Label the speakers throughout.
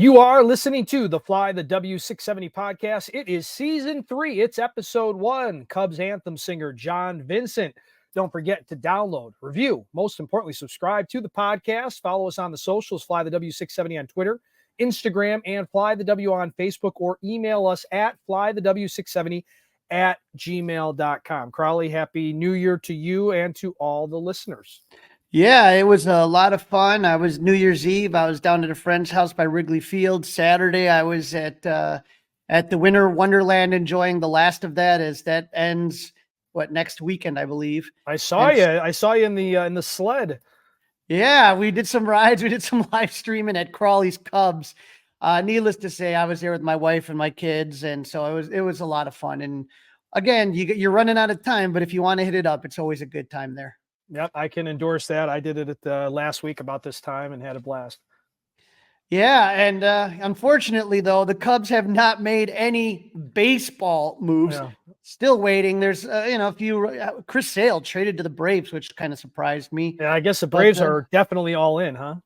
Speaker 1: You are listening to the Fly the W670 podcast. It is season 3. It's episode 1. Cubs anthem singer John Vincent. Don't forget to download, review, most importantly, subscribe to the podcast. Follow us on the socials, Fly the W670 on Twitter, Instagram, and Fly the W on Facebook, or email us at flythew670@gmail.com. Crawly, happy New Year to you and to all the listeners.
Speaker 2: Yeah, it was a lot of fun. I was New Year's Eve. I was down at a friend's house by Wrigley Field. Saturday, I was at the Winter Wonderland enjoying the last of that as that ends next weekend, I believe.
Speaker 1: I saw you in the sled.
Speaker 2: Yeah, we did some rides. We did some live streaming at Crawly's Cubs. Needless to say, I was there with my wife and my kids, and so it was a lot of fun. And again, you're running out of time, but if you want to hit it up, it's always a good time there.
Speaker 1: Yep, I can endorse that. I did it at last week about this time and had a blast.
Speaker 2: Yeah, and unfortunately, though, the Cubs have not made any baseball moves.
Speaker 1: Yeah.
Speaker 2: Still waiting. There's a few. Chris Sale traded to the Braves, which kind of surprised me.
Speaker 1: Yeah, I guess the Braves are definitely all in, huh?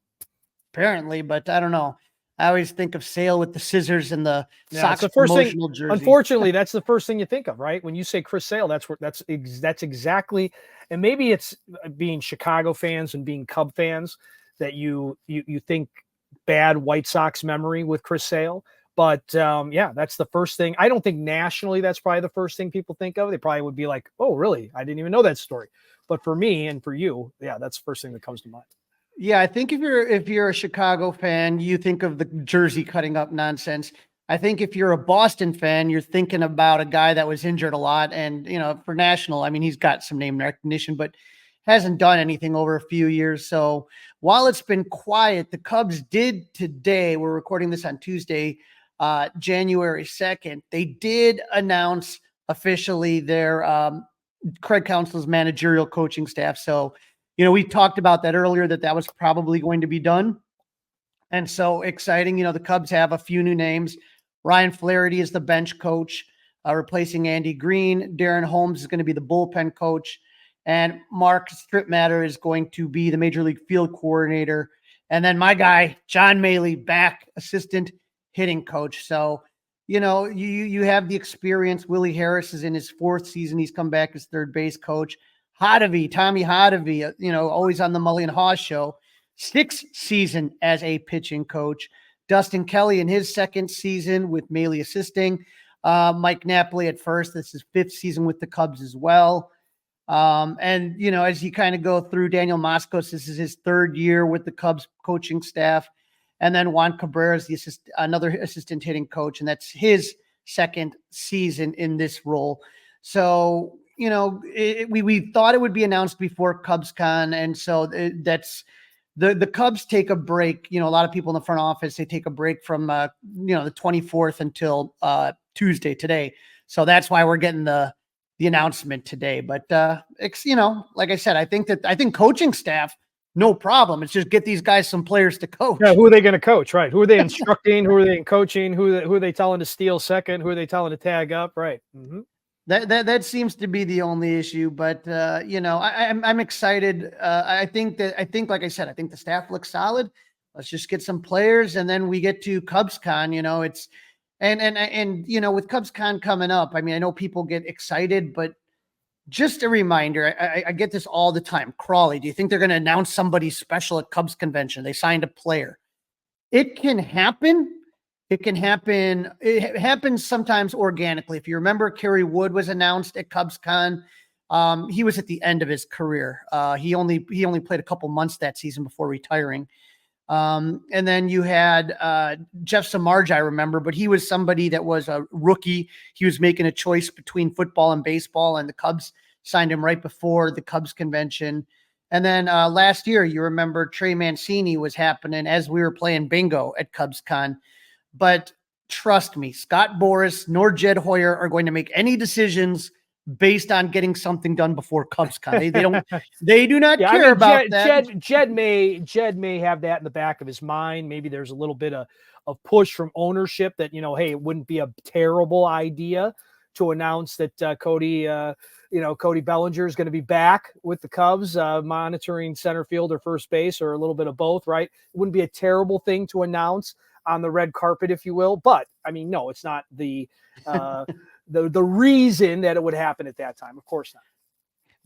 Speaker 2: Apparently, but I don't know. I always think of Sale with the scissors and the Sox
Speaker 1: promotional
Speaker 2: jersey.
Speaker 1: Unfortunately, that's the first thing you think of, right? When you say Chris Sale, that's exactly. And maybe it's being Chicago fans and being Cub fans that you think bad White Sox memory with Chris Sale. But yeah, that's the first thing. I don't think nationally that's probably the first thing people think of. They probably would be like, "Oh, really? I didn't even know that story." But for me and for you, yeah, that's the first thing that comes to mind.
Speaker 2: Yeah, I think if you're a Chicago fan, you think of the jersey cutting up nonsense. I think if you're a Boston fan, you're thinking about a guy that was injured a lot. And, for national, I mean, he's got some name recognition, but hasn't done anything over a few years. So while it's been quiet, the Cubs did today, we're recording this on Tuesday, January 2nd, they did announce officially their Craig Counsell's managerial coaching staff. So, we talked about that earlier, that was probably going to be done. And so exciting. The Cubs have a few new names. Ryan Flaherty is the bench coach, replacing Andy Green. Darren Holmes is going to be the bullpen coach. And Mark Stripmatter is going to be the Major League Field coordinator. And then my guy, John Mully, back assistant hitting coach. So, you have the experience. Willie Harris is in his 4th season. He's come back as third base coach. Tommy Haugh, always on the Mully and Haugh show. 6th season as a pitching coach. Dustin Kelly in his 2nd season with Mully assisting. Mike Napoli at first. This is 5th season with the Cubs as well. And, as you kind of go through, Daniel Moscos, this is his 3rd year with the Cubs coaching staff. And then Juan Cabrera is another assistant hitting coach, and that's his 2nd season in this role. So, we thought it would be announced before CubsCon, and so that's the Cubs take a break. A lot of people in the front office, they take a break from the 24th until Tuesday today. So that's why we're getting the announcement today. But like I said, I think coaching staff, no problem. It's just get these guys some players to coach.
Speaker 1: Yeah, who are they going to coach? Right? Who are they instructing? Who are they coaching? Who are they telling to steal second? Who are they telling to tag up? Right. Mm-hmm.
Speaker 2: That seems to be the only issue, but I'm excited. I think, like I said, I think the staff looks solid. Let's just get some players, and then we get to CubsCon. It's and with CubsCon coming up, I mean, I know people get excited, but just a reminder, I get this all the time. Crawly, do you think they're going to announce somebody special at Cubs convention? They signed a player. It can happen. It can happen. It happens sometimes organically. If you remember, Kerry Wood was announced at CubsCon. He was at the end of his career. He only played a couple months that season before retiring. And then you had Jeff Samardzija, I remember, but he was somebody that was a rookie. He was making a choice between football and baseball, and the Cubs signed him right before the Cubs convention. And then last year, you remember Trey Mancini was happening as we were playing bingo at CubsCon. But trust me, Scott Boras nor Jed Hoyer are going to make any decisions based on getting something done before CubsCon. They do not care about that.
Speaker 1: Jed may have that in the back of his mind. Maybe there's a little bit of push from ownership that, hey, it wouldn't be a terrible idea to announce that Cody Bellinger is going to be back with the Cubs, monitoring center field or first base or a little bit of both, right? It wouldn't be a terrible thing to announce on the red carpet, if you will. But I mean, no, it's not the reason that it would happen at that time. Of course not.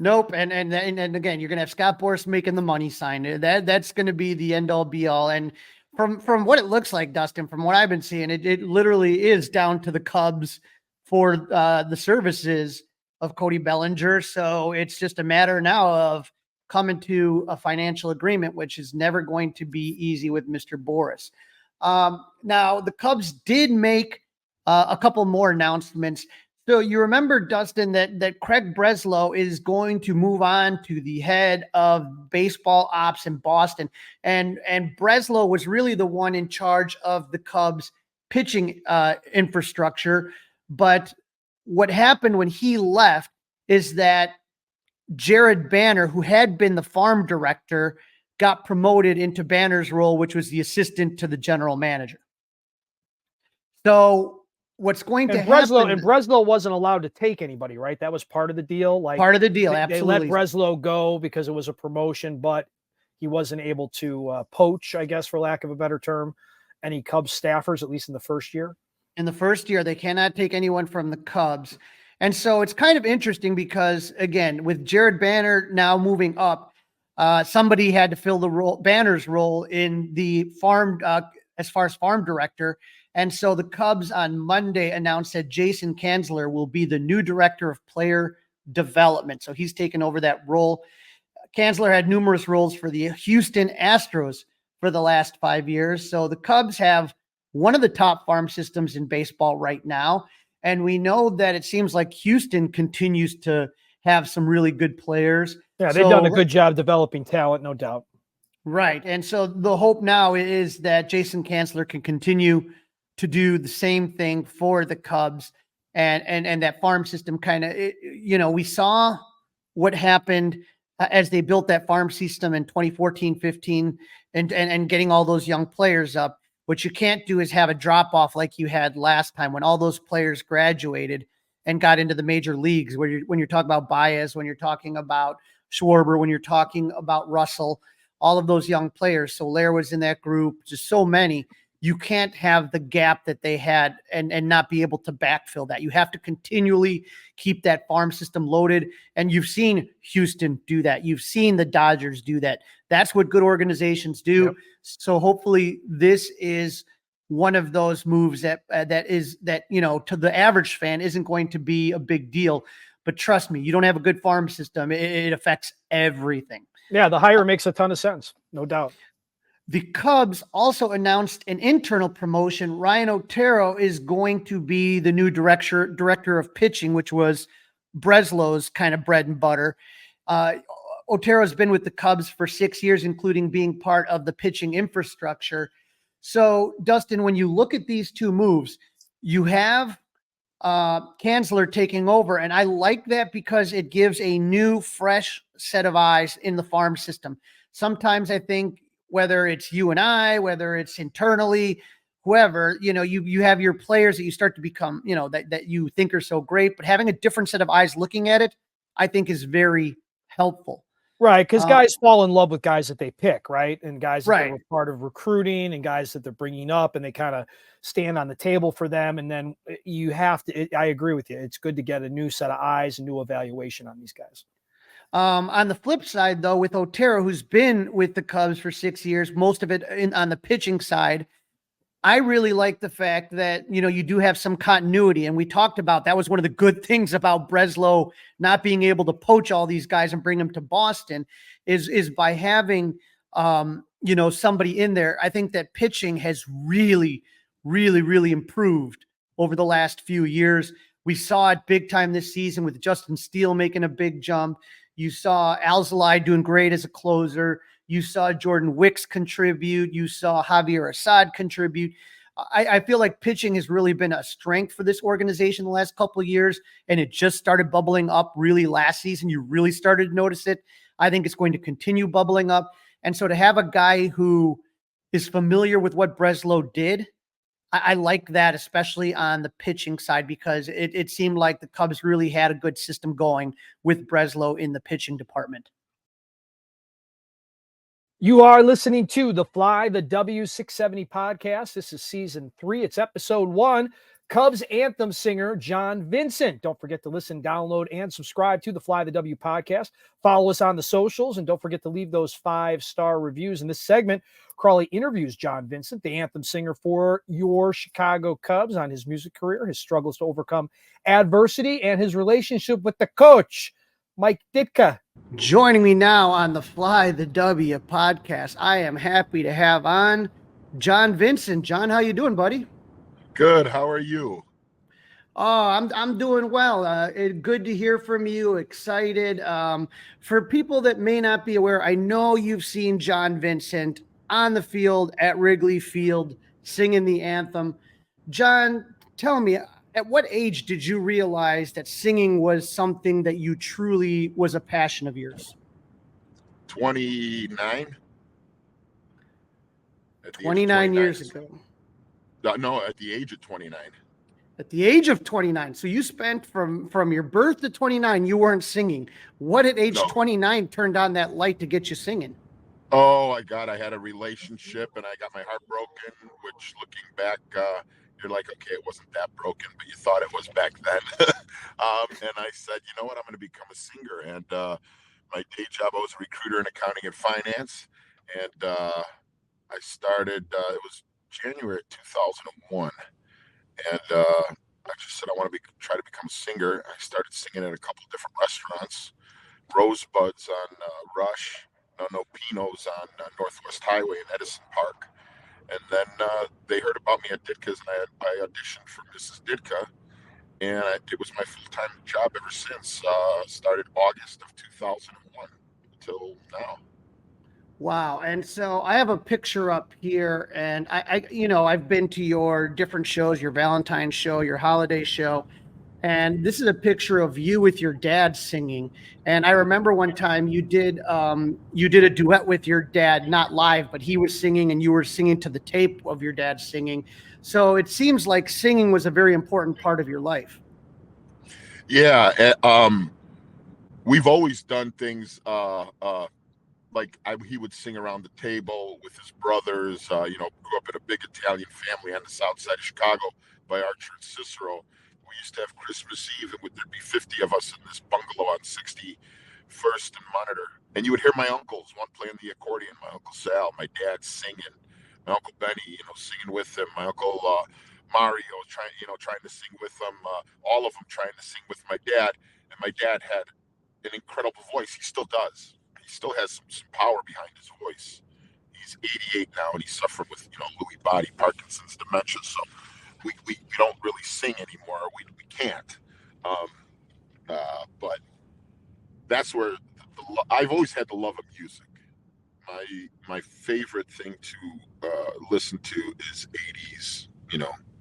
Speaker 2: Nope. And again, you're going to have Scott Boras making the money sign. That's going to be the end all be all. And from what it looks like, Dustin, from what I've been seeing, it literally is down to the Cubs for the services of Cody Bellinger. So it's just a matter now of coming to a financial agreement, which is never going to be easy with Mr. Boras. Now the Cubs did make a couple more announcements. So you remember, Dustin, that Craig Breslow is going to move on to the head of baseball ops in Boston. And Breslow was really the one in charge of the Cubs pitching infrastructure. But what happened when he left is that Jared Banner, who had been the farm director, got promoted into Banner's role, which was the assistant to the general manager. So what's going to happen?
Speaker 1: Breslow wasn't allowed to take anybody, right? That was part of the deal. Like
Speaker 2: part of the deal,
Speaker 1: They
Speaker 2: absolutely.
Speaker 1: let Breslow go because it was a promotion, but he wasn't able to poach, I guess, for lack of a better term, any Cubs staffers, at least in the first year.
Speaker 2: In the first year, they cannot take anyone from the Cubs. And so it's kind of interesting because, again, with Jared Banner now moving up, somebody had to fill the role, Banner's role in the farm, as far as farm director. And so the Cubs on Monday announced that Jason Kanzler will be the new director of player development. So he's taken over that role. Kanzler had numerous roles for the Houston Astros for the last 5 years. So the Cubs have one of the top farm systems in baseball right now. And we know that it seems like Houston continues to have some really good players.
Speaker 1: Yeah, they've done a good job developing talent, no doubt.
Speaker 2: Right. And so the hope now is that Jason Kanzler can continue to do the same thing for the Cubs and that farm system kind of, we saw what happened as they built that farm system in 2014, 15 and getting all those young players up. What you can't do is have a drop off like you had last time when all those players graduated and got into the major leagues, when you're talking about Baez, when you're talking about Schwarber, when you're talking about Russell, all of those young players. Soler was in that group, just so many. You can't have the gap that they had and not be able to backfill that. You have to continually keep that farm system loaded. And you've seen Houston do that. You've seen the Dodgers do that. That's what good organizations do. Yep. So hopefully this is one of those moves that to the average fan isn't going to be a big deal. But trust me, you don't have a good farm system, it affects everything.
Speaker 1: Yeah, the hire makes a ton of sense, no doubt.
Speaker 2: The Cubs also announced an internal promotion. Ryan Otero is going to be the new director of pitching, which was Breslow's kind of bread and butter. Otero's been with the Cubs for 6 years, including being part of the pitching infrastructure. So, Dustin, when you look at these two moves, you have Kanzler taking over, and I like that because it gives a new, fresh set of eyes in the farm system. Sometimes I think, whether it's you and I, whether it's internally, whoever, you have your players that you start to become, that you think are so great, but having a different set of eyes looking at it, I think is very helpful.
Speaker 1: Right. Because guys fall in love with guys that they pick, right? And guys that
Speaker 2: right.
Speaker 1: were part of recruiting and guys that they're bringing up and they kind of stand on the table for them. And then you have to, I agree with you. It's good to get a new set of eyes, a new evaluation on these guys.
Speaker 2: On the flip side, though, with Otero, who's been with the Cubs for 6 years, most of it on the pitching side, I really like the fact that, you do have some continuity. And we talked about that was one of the good things about Breslow not being able to poach all these guys and bring them to Boston is by having, somebody in there. I think that pitching has really, really, really improved over the last few years. We saw it big time this season with Justin Steele making a big jump. You saw Alzolay doing great as a closer. You saw Jordan Wicks contribute. You saw Javier Assad contribute. I feel like pitching has really been a strength for this organization the last couple of years, and it just started bubbling up really last season. You really started to notice it. I think it's going to continue bubbling up. And so to have a guy who is familiar with what Breslow did I like that, especially on the pitching side, because it seemed like the Cubs really had a good system going with Breslow in the pitching department.
Speaker 1: You are listening to the Fly the W670 podcast. This is season 3. It's episode 1. Cubs anthem singer John Vincent. Don't forget to listen, download, and subscribe to the Fly the W podcast. Follow us on the socials, and don't forget to leave those 5-star reviews. In this segment, Crawly interviews John Vincent, the anthem singer for your Chicago Cubs, on his music career, his struggles to overcome adversity, and his relationship with the coach, Mike Ditka.
Speaker 2: Joining me now on the Fly the W podcast, I am happy to have on John Vincent. John, how you doing, buddy?
Speaker 3: Good. How are you?
Speaker 2: Oh, I'm doing well. Good to hear from you. Excited. For people that may not be aware, I know you've seen John Vincent on the field at Wrigley Field singing the anthem. John, tell me, at what age did you realize that singing was something that you truly was a passion of yours?
Speaker 3: 29.
Speaker 2: 29 years ago.
Speaker 3: No, at the age of 29.
Speaker 2: At the age of 29. So you spent from your birth to 29, you weren't singing. What at age 29 turned on that light to get you singing?
Speaker 3: Oh, I had a relationship and I got my heart broken, which looking back, you're like, okay, it wasn't that broken, but you thought it was back then. And I said, you know what, I'm going to become a singer. And my day job, I was a recruiter in accounting and finance. And I started, it was January 2001. And I just said, I want to try to become a singer. I started singing at a couple of different restaurants, Rosebuds on Rush, No Pinos on Northwest Highway in Edison Park. And then they heard about me at Ditka's, and I auditioned for Mrs. Ditka, and it was my full-time job ever since. Started August of 2001 until now.
Speaker 2: Wow. And so I have a picture up here, and I've been to your different shows, your Valentine's show, your holiday show, and this is a picture of you with your dad singing. And I remember one time you did a duet with your dad, not live, but he was singing and you were singing to the tape of your dad singing. So it seems like singing was a very important part of your life.
Speaker 3: Yeah. We've always done things like he would sing around the table with his brothers. Grew up in a big Italian family on the south side of Chicago by Archer and Cicero. We used to have Christmas Eve, and there'd be 50 of us in this bungalow on 61st and Monitor. And you would hear my uncles, one playing the accordion, my Uncle Sal, my dad singing, my Uncle Benny, singing with him, my Uncle Mario trying to sing with them, all of them trying to sing with my dad. And my dad had an incredible voice. He still does. He still has some power behind his voice. He's 88 now, and he's suffering with Lewy body, Parkinson's, dementia. So we don't really sing anymore. We can't. But that's where I've always had the love of music. My favorite thing to listen to is 80s,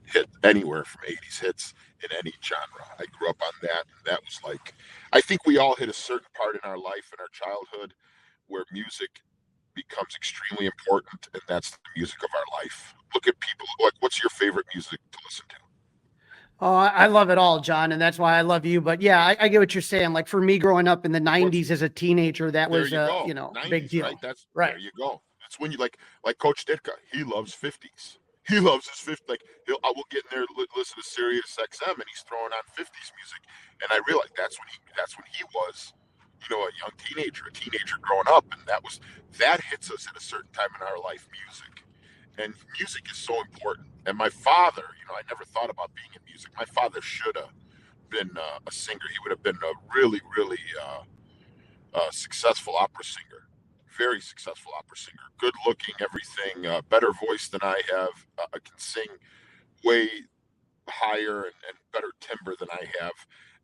Speaker 3: hit anywhere from 80s hits in any genre. I grew up on that, and that was like, I think we all hit a certain part in our life, in our childhood, where music becomes extremely important, and that's the music of our life. Look at people, like, what's your favorite music to listen to?
Speaker 2: Oh, I love it all, John, and that's why I love you. But yeah, I get what you're saying. Like for me, growing up in the '90s as a teenager, that was a 90s, big deal.
Speaker 3: Right? That's
Speaker 2: right.
Speaker 3: There you go. That's when you like Coach Ditka. He loves 50s. He loves his 50s. Like I will get in there, listen to Sirius XM, and he's throwing on 50s music. And I realized that's when he was, a young teenager, growing up, and that hits us at a certain time in our life. Music. And music is so important. And my father, I never thought about being in music. My father should have been a singer. He would have been a really, really successful opera singer. Very successful opera singer. Good looking, everything. Better voice than I have. I can sing way higher and better timbre than I have.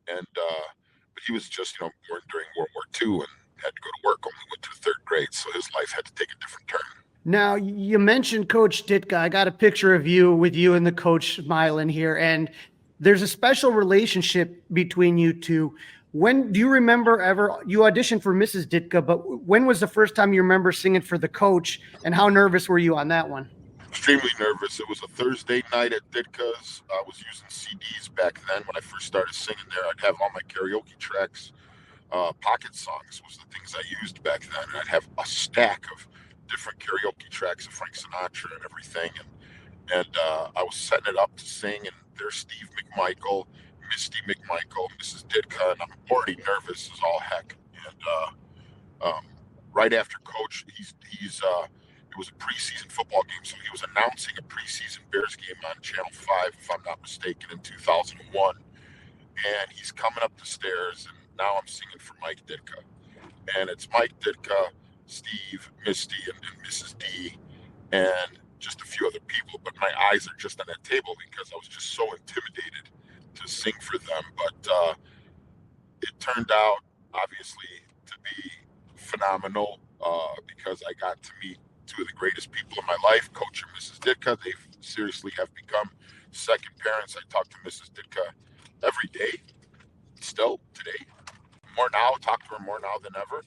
Speaker 3: And but he was just, born during World War II and had to go to work. Only went to the 3rd grade, so his life had to take a different turn.
Speaker 2: Now, you mentioned Coach Ditka. I got a picture of you with you and the coach smiling here, and there's a special relationship between you two. When do you remember you auditioned for Mrs. Ditka, but when was the first time you remember singing for the coach, and how nervous were you on that one?
Speaker 3: extremely nervous. It was a Thursday night at Ditka's. I was using CDs back then when I first started singing there. I'd have all my karaoke tracks. Pocket songs was the things I used back then. And I'd have a stack of different karaoke tracks of Frank Sinatra and everything. And I was setting it up to sing, and there's Steve McMichael, Misty McMichael, Mrs. Ditka, and I'm already nervous as all heck. And right after Coach, it was a preseason football game, so he was announcing a preseason Bears game on Channel 5, if I'm not mistaken, in 2001. And he's coming up the stairs, and now I'm singing for Mike Ditka. And it's Mike Ditka, Steve, Misty, and Mrs. D, and just a few other people. But my eyes are just on that table because I was just so intimidated to sing for them. But it turned out, obviously, to be phenomenal because I got to meet two of the greatest people in my life, Coach and Mrs. Ditka. They seriously have become second parents. I talk to Mrs. Ditka every day, still today. More now, talk to her more now than ever.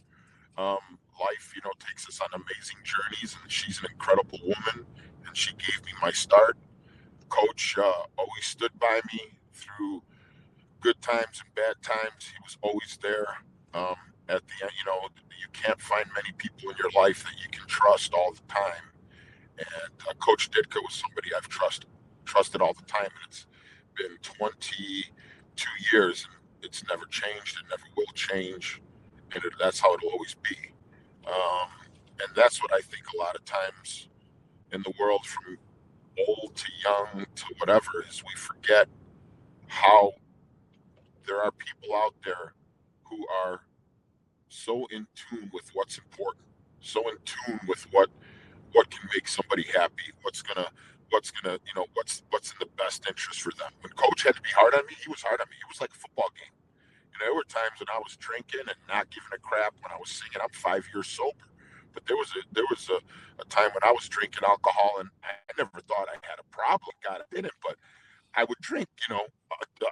Speaker 3: Life, takes us on amazing journeys, and she's an incredible woman, and she gave me my start. Coach always stood by me through good times and bad times. He was always there. At the end, you can't find many people in your life that you can trust all the time. And Coach Ditka was somebody I've trusted all the time. And it's been 22 years, and it's never changed. It never will change. And that's how it'll always be. And that's what I think a lot of times in the world, from old to young to whatever, is we forget how there are people out there who are so in tune with what's important, so in tune with what can make somebody happy, what's in the best interest for them. When Coach had to be hard on me, he was hard on me. It was like a football game. There were times when I was drinking and not giving a crap when I was singing. I'm 5 years sober, but there was a time when I was drinking alcohol, and I never thought I had a problem. God, I didn't, but I would drink.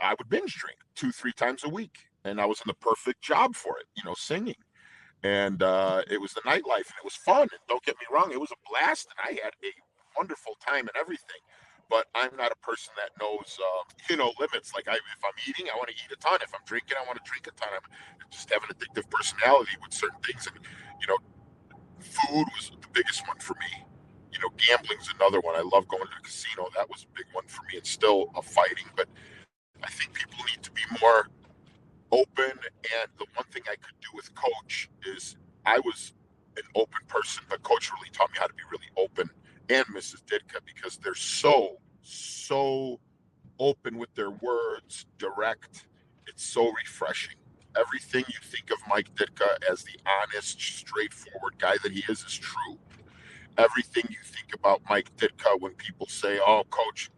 Speaker 3: I would binge drink 2-3 times a week, and I was in the perfect job for it. Singing, and it was the nightlife, and it was fun. And don't get me wrong, it was a blast, and I had a wonderful time and everything. But I'm not a person that knows, limits. Like if I'm eating, I want to eat a ton. If I'm drinking, I want to drink a ton. I just have an addictive personality with certain things. And, food was the biggest one for me. Gambling's another one. I love going to the casino. That was a big one for me. It's still a fighting. But I think people need to be more open. And the one thing I could do with Coach is I was an open person, but Coach really taught me how to be really open, and Mrs. Ditka, because they're so open with their words, direct. It's so refreshing. Everything you think of Mike Ditka as the honest, straightforward guy that he is true. Everything you think about Mike Ditka when people say, "Oh, Coach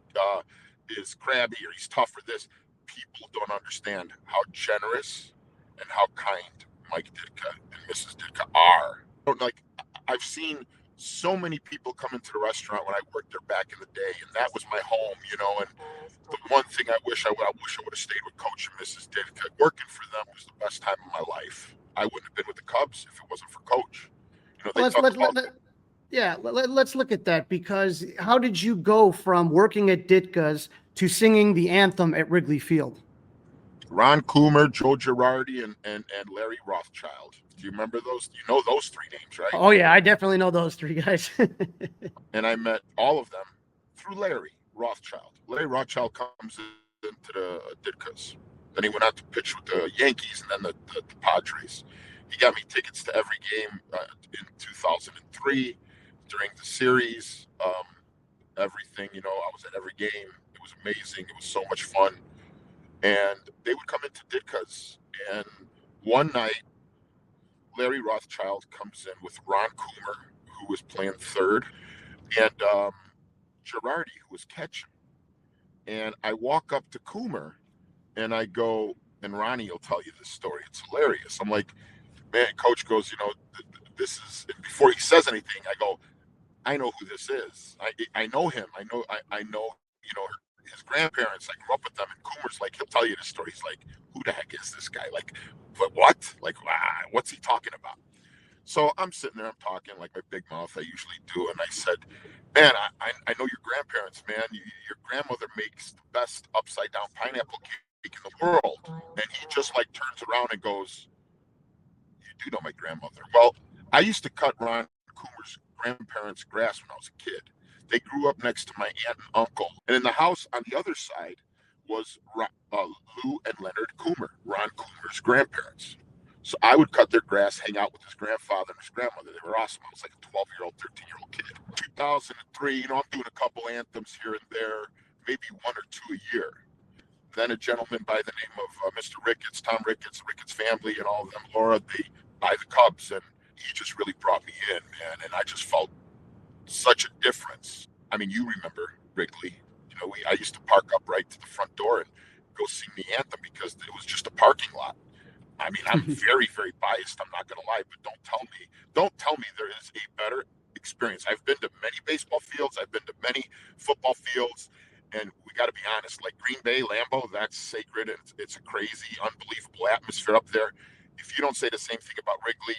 Speaker 3: is crabby or he's tough for this," people don't understand how generous and how kind Mike Ditka and Mrs. Ditka are. I've seen so many people come into the restaurant when I worked there back in the day, and that was my home, and the one thing I wish I would have stayed with Coach and Mrs. Ditka. Working for them was the best time of my life. I wouldn't have been with the Cubs if it wasn't for Coach.
Speaker 2: Let's look at that, because how did you go from working at Ditka's to singing the anthem at Wrigley Field?
Speaker 3: Ron Coomer, Joe Girardi, and Larry Rothschild. Do you remember those? You know those three names, right?
Speaker 2: Oh yeah, I definitely know those three guys.
Speaker 3: And I met all of them through Larry Rothschild. Larry Rothschild comes into the Ditkas. Then he went out to pitch with the Yankees and then the Padres. He got me tickets to every game in 2003 during the series. Everything, I was at every game. It was amazing. It was so much fun. And they would come into Ditka's. And one night, Larry Rothschild comes in with Ron Coomer, who was playing third, and Girardi, who was catching. And I walk up to Coomer, and I go, and Ronnie will tell you this story. It's hilarious. I'm like, man, Coach goes, this is, and before he says anything, I go, I know who this is. I know him. I know, his grandparents. I grew up with them. And Coomer's like, he'll tell you the story. He's like, who the heck is this guy? Like, but what? Like, what's he talking about? So I'm sitting there, I'm talking like my big mouth I usually do, and I said, "Man, I know your grandparents, man. Your grandmother makes the best upside down pineapple cake in the world." And he just like turns around and goes, "You do know my grandmother?" Well, I used to cut Ron Coomer's grandparents' grass when I was a kid. They grew up next to my aunt and uncle, and in the house on the other side was Lou and Leonard Coomer, Ron Coomer's grandparents. So I would cut their grass, hang out with his grandfather and his grandmother. They were awesome. I was like a 12-year-old, 13-year-old kid. 2003, I'm doing a couple anthems here and there, maybe one or two a year. Then a gentleman by the name of Mr. Ricketts, Tom Ricketts, Ricketts family, and all of them, Laura, they buy the Cubs, and he just really brought me in, man. And I just felt such a difference. I mean, you remember Wrigley. I used to park up right to the front door and go sing the anthem because it was just a parking lot. I mean, I'm very, very biased. I'm not going to lie, but don't tell me there is a better experience. I've been to many baseball fields. I've been to many football fields, and we got to be honest. Like Green Bay, Lambeau, that's sacred, and it's a crazy, unbelievable atmosphere up there. If you don't say the same thing about Wrigley,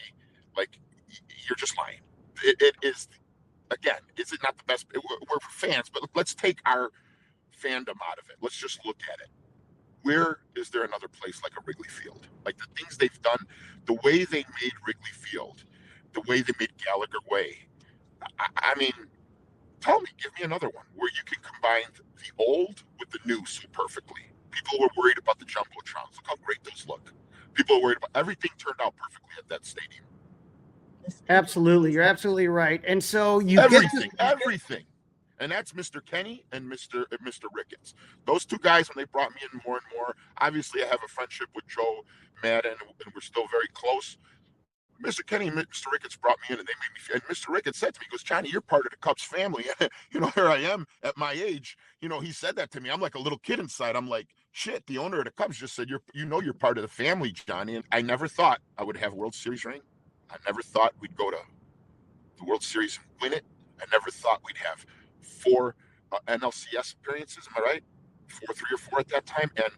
Speaker 3: like you're just lying. It is. Again, is it not the best? We're fans, but let's take our fandom out of it. Let's just look at it. Where is there another place like a Wrigley Field? Like the things they've done, the way they made Wrigley Field, the way they made Gallagher Way. I mean, tell me, give me another one where you can combine the old with the new so perfectly. People were worried about the jumbotrons. Look how great those look. People were worried about everything turned out perfectly at that stadium.
Speaker 2: Absolutely, you're absolutely right. And so you
Speaker 3: everything. And that's Mr. Kenny and Mr. Ricketts. Those two guys, when they brought me in more and more, obviously I have a friendship with Joe Madden, and we're still very close. Mr. Kenny and Mr. Ricketts brought me in, and they made me feel. And Mr. Ricketts said to me, he goes, "Johnny, you're part of the Cubs family." Here I am at my age. He said that to me. I'm like a little kid inside. I'm like, shit, the owner of the Cubs just said, you're part of the family, Johnny. And I never thought I would have a World Series ring. I never thought we'd go to the World Series and win it. I never thought we'd have 4 NLCS appearances. Am I right? 3 or 4 at that time. And,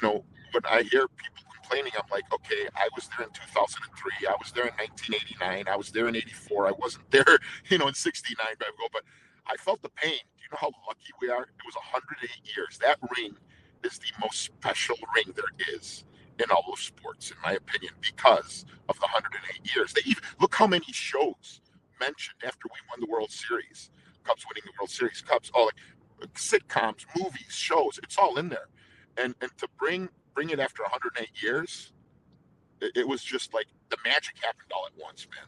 Speaker 3: when I hear people complaining, I'm like, okay, I was there in 2003. I was there in 1989. I was there in 84. I wasn't there, in 69. But I felt the pain. Do you know how lucky we are? It was 108 years. That ring is the most special ring there is in all of sports, in my opinion, because of the 108 years. They even look how many shows mentioned after we won the World Series. Cubs winning the World Series, Cubs, all like sitcoms, movies, shows, it's all in there. And to bring it after 108 years, it was just like the magic happened all at once, man.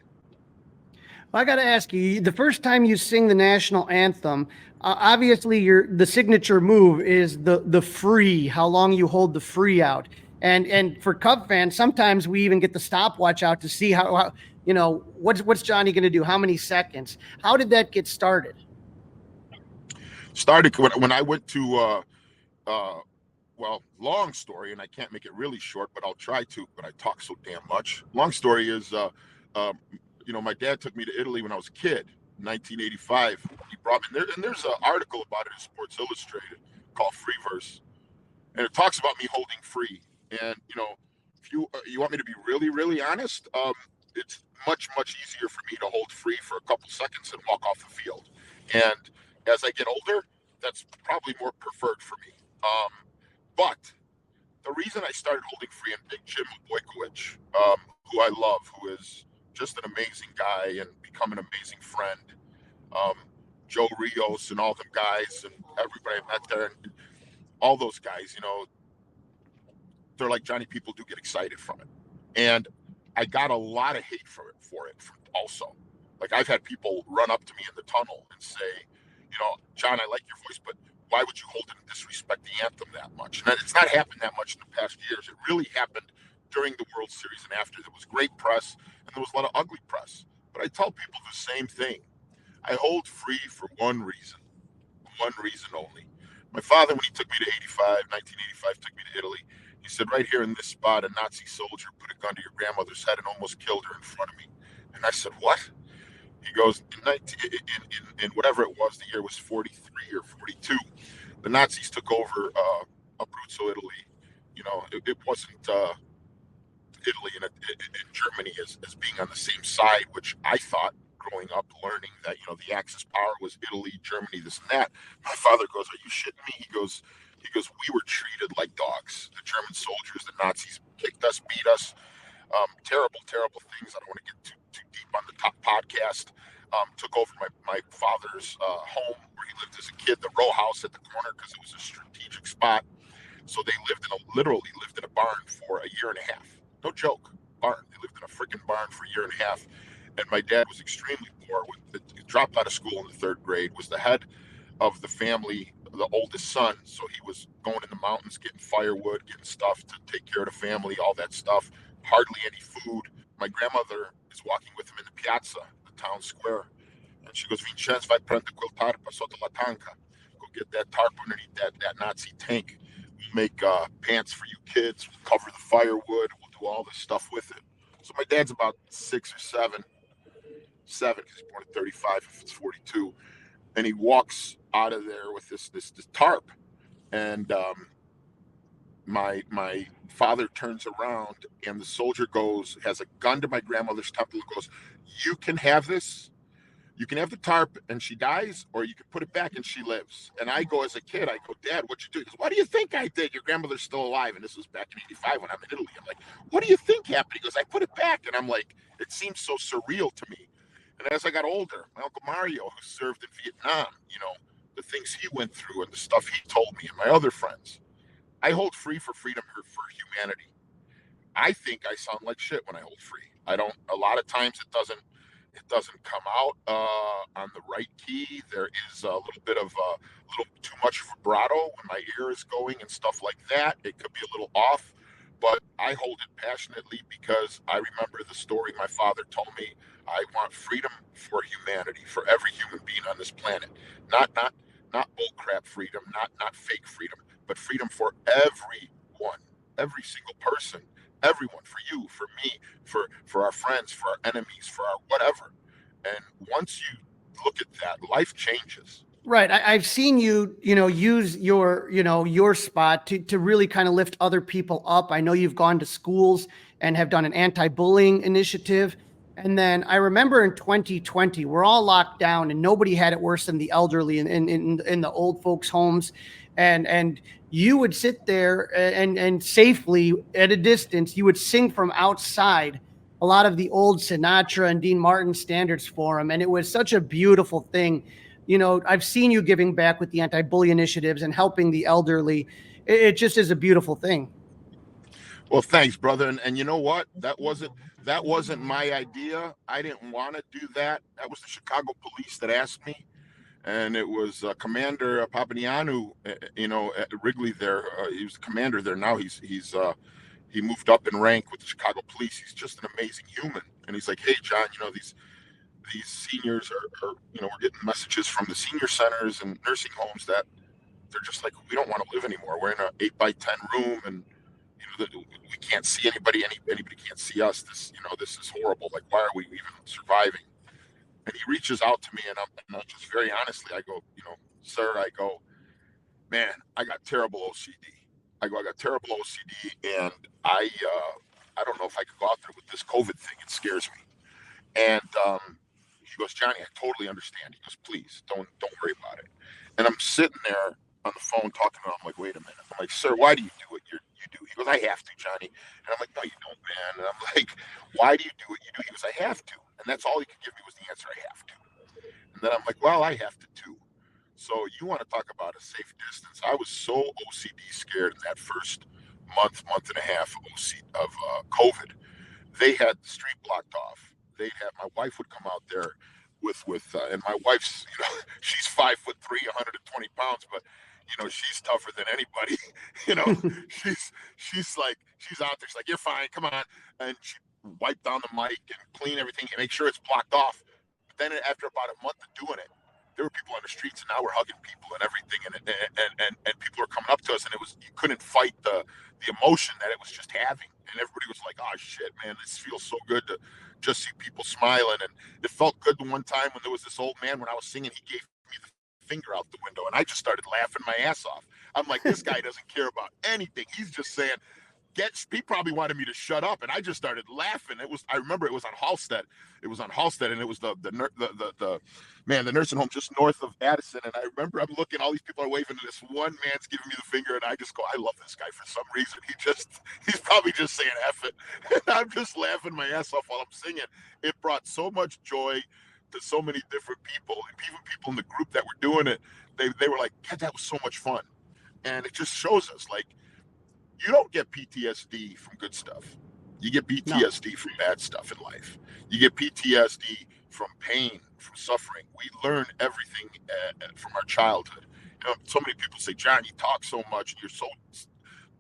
Speaker 2: Well, I got to ask you, the first time you sing the national anthem, obviously the signature move is the free, how long you hold the free out. And for Cub fans, sometimes we even get the stopwatch out to see how what's Johnny going to do? How many seconds? How did that get started?
Speaker 3: Started when I went to, well, long story, and I can't make it really short, but I'll try to, but I talk so damn much. Long story is, my dad took me to Italy when I was a kid, 1985. He brought me there, and there's an article about it in Sports Illustrated called Free Verse. And it talks about me holding free. And, if you want me to be really, really honest, it's much, much easier for me to hold free for a couple seconds and walk off the field. And as I get older, that's probably more preferred for me. But the reason I started holding free and Big Jim Bojkovic, who I love, who is just an amazing guy and become an amazing friend, Joe Rios and all them guys and everybody I met there, and all those guys, they're like, Johnny, people do get excited from it. And I got a lot of hate for it also. Like I've had people run up to me in the tunnel and say, John, I like your voice, but why would you hold it and disrespect the anthem that much? And it's not happened that much in the past years. It really happened during the World Series and after. There was great press and there was a lot of ugly press. But I tell people the same thing. I hold free for one reason only. My father, when he took me to 1985, took me to Italy, he said, right here in this spot, a Nazi soldier put a gun to your grandmother's head and almost killed her in front of me. And I said, what? He goes, in whatever it was, the year was 43 or 42, the Nazis took over Abruzzo, Italy. It wasn't Italy and Germany as being on the same side, which I thought growing up learning that, the Axis power was Italy, Germany, this and that. My father goes, "Are you shitting me?" He goes, "We were treated like dogs. The German soldiers, the Nazis kicked us, beat us. Terrible, terrible things. I don't want to get too deep on the top podcast. Took over my father's home where he lived as a kid, the row house at the corner, because it was a strategic spot. So they literally lived in a barn for a year and a half. No joke, barn. They lived in a freaking barn for a year and a half. And my dad was extremely poor. He dropped out of school in the third grade, was the head of the family, the oldest son. So he was going in the mountains, getting firewood, getting stuff to take care of the family, all that stuff. Hardly any food. My grandmother is walking with him in the piazza, the town square. And she goes, "Vincenzo, vai prendere quel tarpa sotto la tanca." Go get that tarp underneath that Nazi tank. We'll make pants for you kids. We'll cover the firewood. We'll do all this stuff with it. So my dad's about 6 or 7, because he's born at 35, if it's 42. And he walks out of there with this tarp. And my father turns around, and the soldier has a gun to my grandmother's temple and goes, "You can have this. You can have the tarp and she dies, or you can put it back and she lives." And I go, as a kid, I go, "Dad, what'd you do?" He goes, "What do you think I did? Your grandmother's still alive." And this was back in 85 when I'm in Italy. I'm like, "What do you think happened?" He goes, "I put it back." And I'm like, it seems so surreal to me. And as I got older, my Uncle Mario, who served in Vietnam, the things he went through and the stuff he told me, and my other friends, I hold free for freedom, for humanity. I think I sound like shit when I hold free. I don't. A lot of times it doesn't come out on the right key. There is a little bit of a little too much vibrato when my ear is going and stuff like that. It could be a little off, but I hold it passionately because I remember the story my father told me. I want freedom for humanity, for every human being on this planet. Not bullcrap freedom, not fake freedom, but freedom for everyone, every single person. Everyone, for you, for me, for our friends, for our enemies, for our whatever. And once you look at that, life changes.
Speaker 2: Right. I've seen you, use your spot to really kind of lift other people up. I know you've gone to schools and have done an anti-bullying initiative. And then I remember in 2020, we're all locked down and nobody had it worse than the elderly in the old folks' homes. And you would sit there and safely at a distance, you would sing from outside a lot of the old Sinatra and Dean Martin standards for them. And it was such a beautiful thing. I've seen you giving back with the anti-bully initiatives and helping the elderly. It just is a beautiful thing.
Speaker 3: Well, thanks, brother. And you know what? That wasn't my idea. I didn't want to do that. That was the Chicago police that asked me. And it was Commander Papagiannou, at Wrigley there. He was the commander there. Now he moved up in rank with the Chicago police. He's just an amazing human. And he's like, "Hey, John, these seniors are we're getting messages from the senior centers and nursing homes that they're just like, we don't want to live anymore. We're in an 8x10 room, and we can't see anybody. Anybody can't see us. This is horrible. Like, why are we even surviving?" And he reaches out to me, and I'm just very honestly, I go, "Sir," I go, "Man, I got terrible OCD. I got terrible OCD, and I don't know if I could go out there with this COVID thing. It scares me." And he goes, "Johnny, I totally understand." He goes, "Please don't worry about it." And I'm sitting there on the phone talking to him. I'm like, "Wait a minute." I'm like, "Sir, why do you do what you do?" He goes, "I have to, Johnny." And I'm like, "No, you don't, man." And I'm like, "Why do you do what you do?" He goes, "I have to." And that's all he could give me was the answer, "I have to." And then I'm like, "Well, I have to too." So you want to talk about a safe distance? I was so OCD scared in that first month and a half of COVID. They had the street blocked off. They'd have, my wife would come out there with and my wife's, she's 5'3", 120 pounds, but she's tougher than anybody. She's out there. She's like, "You're fine, come on," and she wipe down the mic and clean everything and make sure it's blocked off. But then after about a month of doing it, there were people on the streets, and now we're hugging people and everything, and people are coming up to us, and it was, you couldn't fight the emotion that it was just having, and everybody was like, "Oh shit, man, this feels so good to just see people smiling." And it felt good the one time when there was this old man, when I was singing, he gave me the finger out the window, and I just started laughing my ass off. I'm like, this guy doesn't care about anything. He's just saying, he probably wanted me to shut up, and I just started laughing. I remember it was on Halstead. It was on Halstead, and it was the nursing home just north of Addison. And I remember I'm looking, all these people are waving, and this one man's giving me the finger, and I just go, I love this guy for some reason. He's probably just saying F it. And I'm just laughing my ass off while I'm singing. It brought so much joy to so many different people, and even people in the group that were doing it. They were like, God, that was so much fun. And it just shows us, like, you don't get PTSD from good stuff. You get PTSD from bad stuff in life. You get PTSD from pain, from suffering. We learn everything from our childhood. You know, so many people say, John, you talk so much, you're so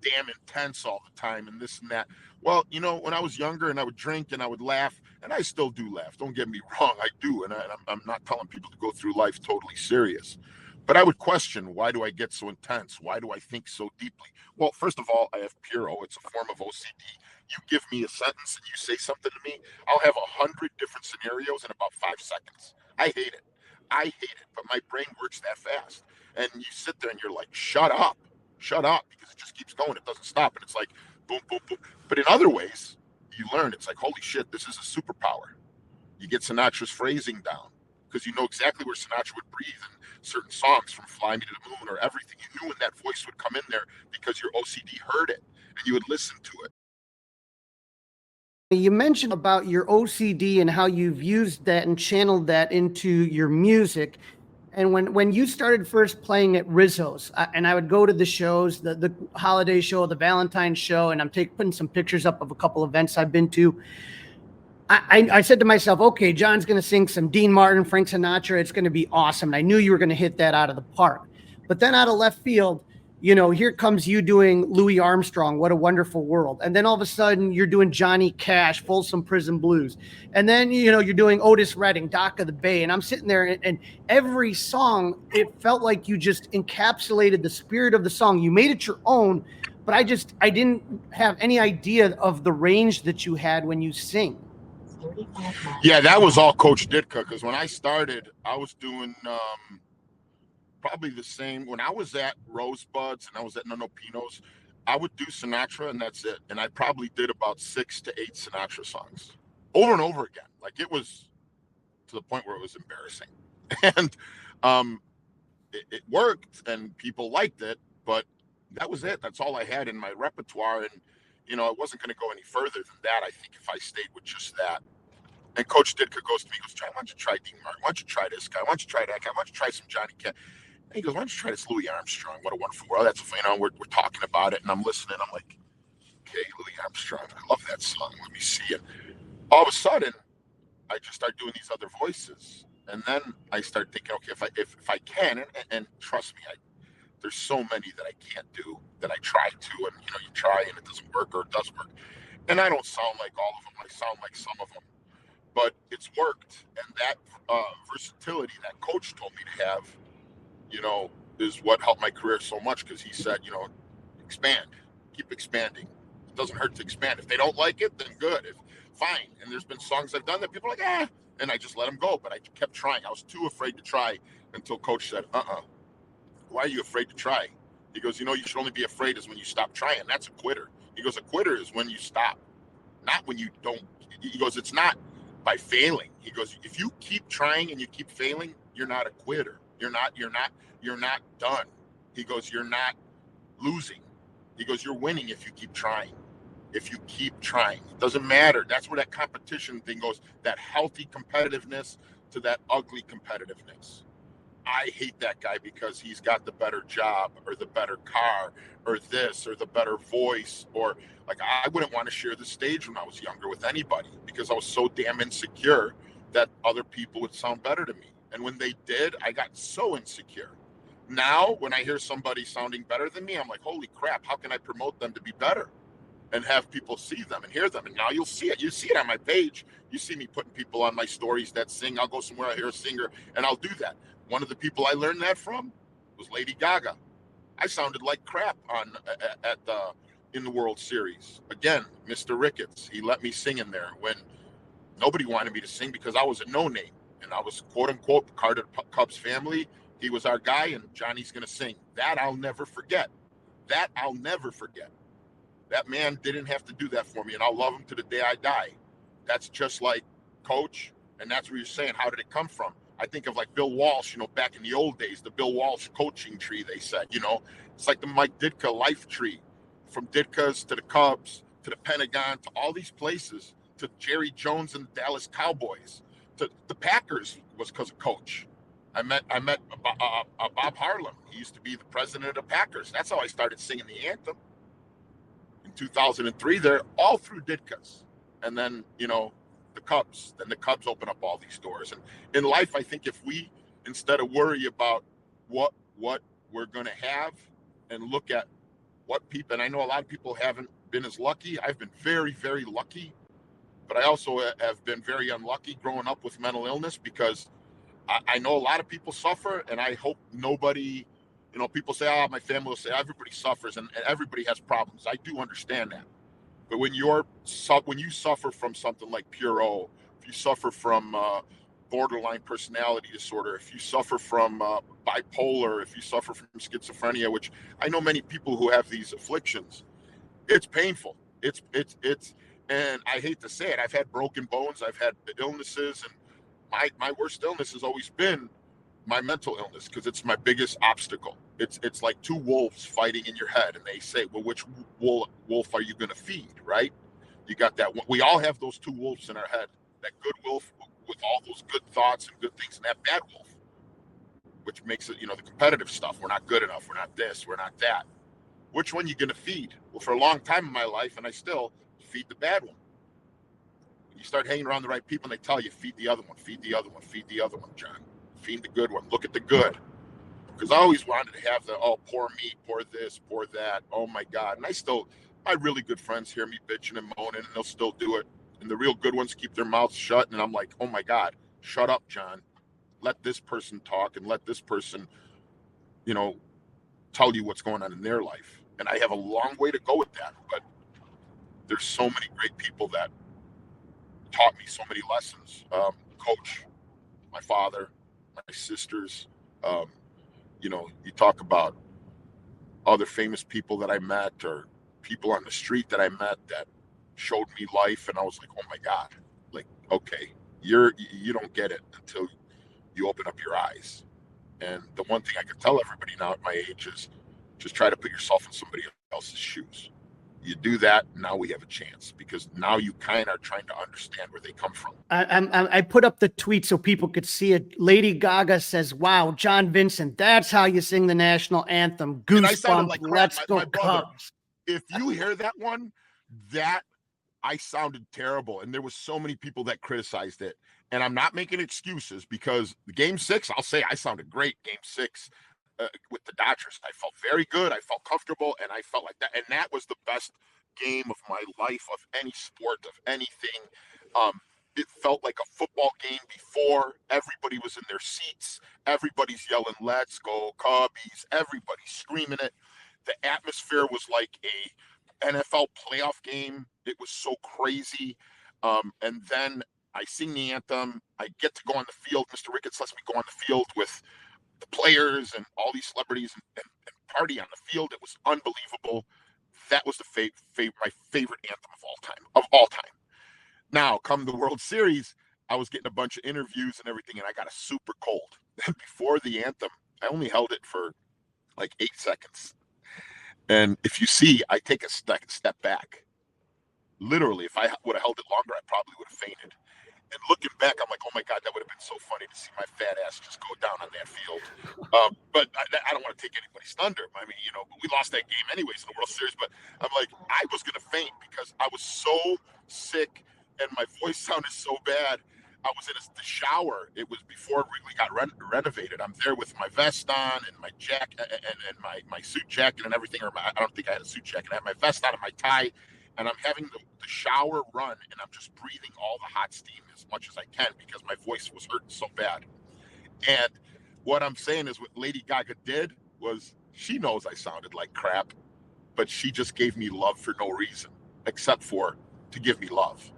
Speaker 3: damn intense all the time, and this and that. Well, you know, when I was younger and I would drink and I would laugh, and I still do laugh. Don't get me wrong, I do. And I'm not telling people to go through life totally serious. But I would question, why do I get so intense? Why do I think so deeply? Well, first of all, I have Puro. It's a form of OCD. You give me a sentence and you say something to me, I'll have 100 different scenarios in about 5 seconds. I hate it. I hate it, but my brain works that fast. And you sit there and you're like, shut up, because it just keeps going. It doesn't stop. And it's like, boom, boom, boom. But in other ways, you learn, it's like, holy shit, this is a superpower. You get Sinatra's phrasing down because you know exactly where Sinatra would breathe in certain songs, from Fly Me to the Moon or everything. You knew when that voice would come in there because your OCD heard it and you would listen to it.
Speaker 2: You mentioned about your OCD and how you've used that and channeled that into your music. And when you started first playing at Rizzo's, and I would go to the shows, the holiday show, the Valentine's show, and I'm putting some pictures up of a couple events I've been to. I said to myself, okay, John's going to sing some Dean Martin, Frank Sinatra. It's going to be awesome. And I knew you were going to hit that out of the park. But then out of left field, you know, here comes you doing Louis Armstrong, What a Wonderful World. And then all of a sudden you're doing Johnny Cash, Folsom Prison Blues. And then, you know, you're doing Otis Redding, Dock of the Bay. And I'm sitting there and every song, it felt like you just encapsulated the spirit of the song. You made it your own, but I didn't have any idea of the range that you had when you sing.
Speaker 3: Yeah, that was all Coach Ditka, because when I started, I was doing probably the same. When I was at Rosebuds and I was at No No Pinos, I would do Sinatra and that's it. And I probably did about 6 to 8 Sinatra songs over and over again. Like, it was to the point where it was embarrassing. And it worked and people liked it, but that was it. That's all I had in my repertoire. And, you know, I wasn't going to go any further than that, I think, if I stayed with just that. And Coach Ditka goes to me, he goes, John, why don't you try Dean Martin? Why don't you try this guy? Why don't you try that guy? Why don't you try some Johnny Cash? And he goes, why don't you try this Louis Armstrong? What a Wonderful World. That's, you know, we're talking about it, and I'm listening. I'm like, okay, Louis Armstrong, I love that song. Let me see it. All of a sudden, I just start doing these other voices, and then I start thinking, okay, if I can, and trust me, there's so many that I can't do that I try to, and you know, you try and it doesn't work, or it does work, and I don't sound like all of them. I sound like some of them. But it's worked, and that versatility that Coach told me to have, you know, is what helped my career so much, because he said, you know, expand, keep expanding. It doesn't hurt to expand. If they don't like it, then good. Fine. And there's been songs I've done that people are like, and I just let them go. But I kept trying. I was too afraid to try until Coach said, why are you afraid to try? He goes, you know, you should only be afraid is when you stop trying. That's a quitter. He goes, a quitter is when you stop, not when you don't. He goes, it's not by failing. He goes, if you keep trying and you keep failing, you're not a quitter. You're not done. He goes, you're not losing. He goes, you're winning if you keep trying. If you keep trying, it doesn't matter. That's where that competition thing goes, that healthy competitiveness to that ugly competitiveness. I hate that guy because he's got the better job or the better car or this or the better voice, or like, I wouldn't want to share the stage when I was younger with anybody because I was so damn insecure that other people would sound better to me. And when they did, I got so insecure. Now, when I hear somebody sounding better than me, I'm like, holy crap, how can I promote them to be better and have people see them and hear them? And now you'll see it. You see it on my page. You see me putting people on my stories that sing. I'll go somewhere, I hear a singer, and I'll do that. One of the people I learned that from was Lady Gaga. I sounded like crap in the World Series. Again, Mr. Ricketts, he let me sing in there when nobody wanted me to sing because I was a no-name. And I was, quote unquote, part of the Cubs family. He was our guy, and Johnny's going to sing. That I'll never forget. That man didn't have to do that for me, and I'll love him to the day I die. That's just like coach, and that's what you're saying. How did it come from? I think of like Bill Walsh, back in the old days, the Bill Walsh coaching tree, they said, it's like the Mike Ditka life tree, from Ditka's to the Cubs, to the Pentagon, to all these places, to Jerry Jones and the Dallas Cowboys, to the Packers was because of coach. I met Bob Harlem. He used to be the president of the Packers. That's how I started singing the anthem in 2003. They're all through Ditka's. And then, the Cubs. Then the Cubs open up all these doors. And in life, I think if we, instead of worry about what we're going to have and look at what people, and I know a lot of people haven't been as lucky. I've been very, very lucky. But I also have been very unlucky growing up with mental illness, because I know a lot of people suffer, and I hope nobody, people say, my family will say everybody suffers and everybody has problems. I do understand that. But when you suffer from something like Pure O, if you suffer from borderline personality disorder, if you suffer from bipolar, if you suffer from schizophrenia, which I know many people who have these afflictions, it's painful. It's and I hate to say it, I've had broken bones, I've had illnesses, and my worst illness has always been my mental illness, because it's my biggest obstacle. It's like two wolves fighting in your head, and they say, well, which wolf are you going to feed, right? You got that one. We all have those two wolves in our head, that good wolf with all those good thoughts and good things, and that bad wolf, which makes it, the competitive stuff. We're not good enough. We're not this. We're not that. Which one are you going to feed? Well, for a long time in my life, and I still feed the bad one. You start hanging around the right people, and they tell you, feed the other one, feed the other one, feed the other one, John. Feed the good one. Look at the good. Because I always wanted to have the, poor me, poor this, poor that. Oh, my God. And my really good friends hear me bitching and moaning, and they'll still do it. And the real good ones keep their mouths shut. And I'm like, oh, my God, shut up, John. Let this person talk, and let this person, tell you what's going on in their life. And I have a long way to go with that. But there's so many great people that taught me so many lessons. Coach, my father, my sisters, you talk about other famous people that I met, or people on the street that I met that showed me life, and I was like, oh my God, like, okay, you don't get it until you open up your eyes. And the one thing I can tell everybody now at my age is just try to put yourself in somebody else's shoes. You do that, now we have a chance, because now you kind of are trying to understand where they come from.
Speaker 2: I put up the tweet so people could see it. Lady Gaga says, wow, John Vincent, that's how you sing the national anthem. Goosebumps,
Speaker 3: like
Speaker 2: let's go
Speaker 3: my brother,
Speaker 2: Cubs.
Speaker 3: If you hear that one, that I sounded terrible. And there was so many people that criticized it. And I'm not making excuses, because the game 6, I'll say I sounded great game 6. With the Dodgers, I felt very good. I felt comfortable, and I felt like that. And that was the best game of my life, of any sport, of anything. It felt like a football game before. Everybody was in their seats. Everybody's yelling, let's go Cubbies. Everybody's screaming it. The atmosphere was like a NFL playoff game. It was so crazy. And then I sing the anthem. I get to go on the field. Mr. Ricketts lets me go on the field with the players and all these celebrities and party on the field. It was unbelievable. That was my favorite anthem of all time. Now, come the World Series, I was getting a bunch of interviews and everything, and I got a super cold. And before the anthem, I only held it for like 8 seconds. And if you see, I take a step back. Literally, if I would have held it longer, I probably would have fainted. And looking back, I'm like, oh my God, that would have been so funny to see my fat ass just go down on that field. But I don't want to take anybody's thunder. I mean, but we lost that game anyways in the World Series. But I'm like, I was going to faint because I was so sick and my voice sounded so bad. I was in the shower. It was before Wrigley got renovated. I'm there with my vest on and my jacket and my suit jacket and everything. I don't think I had a suit jacket. I had my vest on and my tie. And I'm having the shower run, and I'm just breathing all the hot steam as much as I can because my voice was hurting so bad. And what I'm saying is what Lady Gaga did was she knows I sounded like crap, but she just gave me love for no reason, except for to give me love.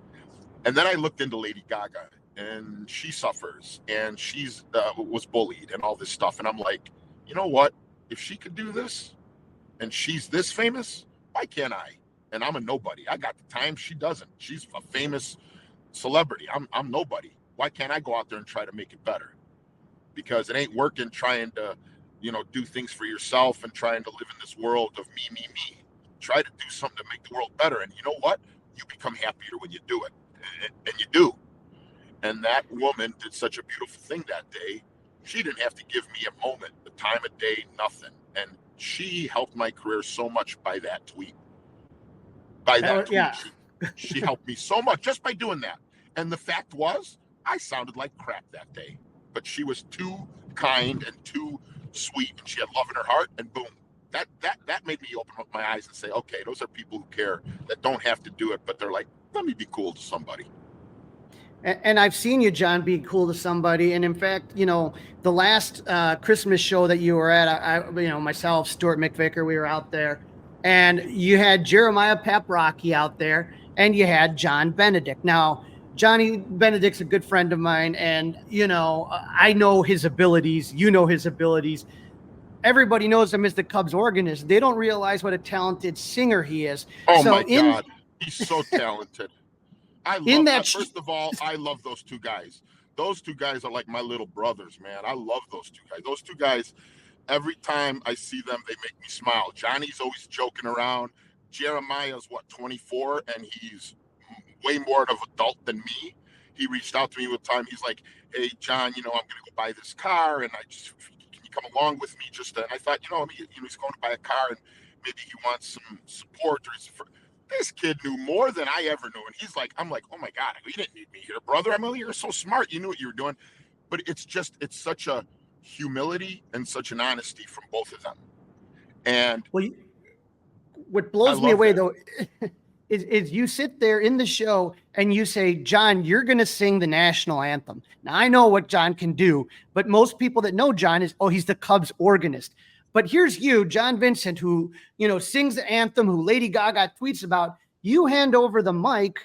Speaker 3: And then I looked into Lady Gaga, and she suffers, and she's was bullied and all this stuff. And I'm like, you know what? If she could do this, and she's this famous, why can't I? and I'm a nobody. I got the time. She doesn't. She's a famous celebrity. I'm nobody. Why can't I go out there and try to make it better? Because it ain't working trying to, do things for yourself and trying to live in this world of me. Try to do something to make the world better. And you know what? You become happier when you do it. And you do. And that woman did such a beautiful thing that day. She didn't have to give me a moment, the time of day, nothing. And she helped my career so much by that tweet.
Speaker 2: Yeah.
Speaker 3: She helped me so much just by doing that. And the fact was, I sounded like crap that day. But she was too kind and too sweet, and she had love in her heart, and boom. That made me open up my eyes and say, okay, those are people who care, that don't have to do it, but they're like, let me be cool to somebody.
Speaker 2: And I've seen you, John, be cool to somebody. And in fact, the last Christmas show that you were at, I myself, Stuart McVicker, we were out there, and you had Jeremiah Paprocki out there, and you had John Benedict. Now, Johnny Benedict's a good friend of mine, and, I know his abilities. You know his abilities. Everybody knows him as the Cubs organist. They don't realize what a talented singer he is.
Speaker 3: Oh, so my God. He's so talented. First of all, I love those two guys. Those two guys are like my little brothers, man. I love those two guys. Those two guys, every time I see them, they make me smile. Johnny's always joking around. Jeremiah's 24, and he's way more of an adult than me. He reached out to me one time. He's like, hey, John, I'm going to go buy this car, and can you come along with me? And I thought, he's going to buy a car, and maybe he wants some support. This kid knew more than I ever knew. And I'm like, oh my God, you didn't need me here, brother. You're so smart. You knew what you were doing. But it's such a humility and such an honesty from both of them. And
Speaker 2: what blows me away, though, is you sit there in the show and you say, John, you're going to sing the national anthem. Now, I know what John can do, but most people that know John he's the Cubs organist. But here's you, John Vincent, who, sings the anthem, who Lady Gaga tweets about. You hand over the mic